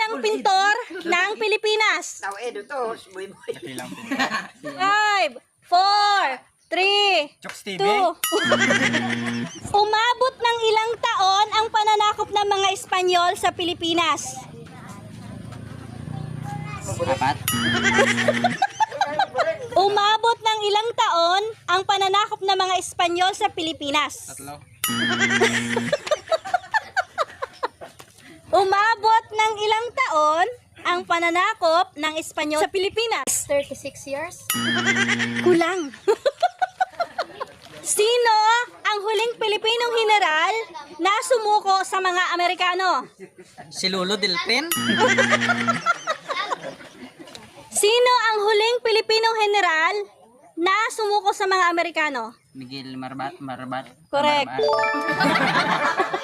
unang pintor ng Pilipinas? Tao Edo to, buhay-buhay. 5, 4, 3, Chokes TV. 2. Umabot ng ilang taon ang pananakop ng mga Espanyol sa Pilipinas? 4. Umabot ng ilang taon ang pananakop ng mga Espanyol sa Pilipinas? 3. Umabot ng ilang taon ang pananakop ng Espanyol sa Pilipinas? 36 years. Kulang. Sino ang huling Pilipinong general na sumuko sa mga Amerikano? Si Lolo Delpin. Sino ang huling Pilipinong general na sumuko sa mga Amerikano? Miguel Marbat. Correct. Marbat.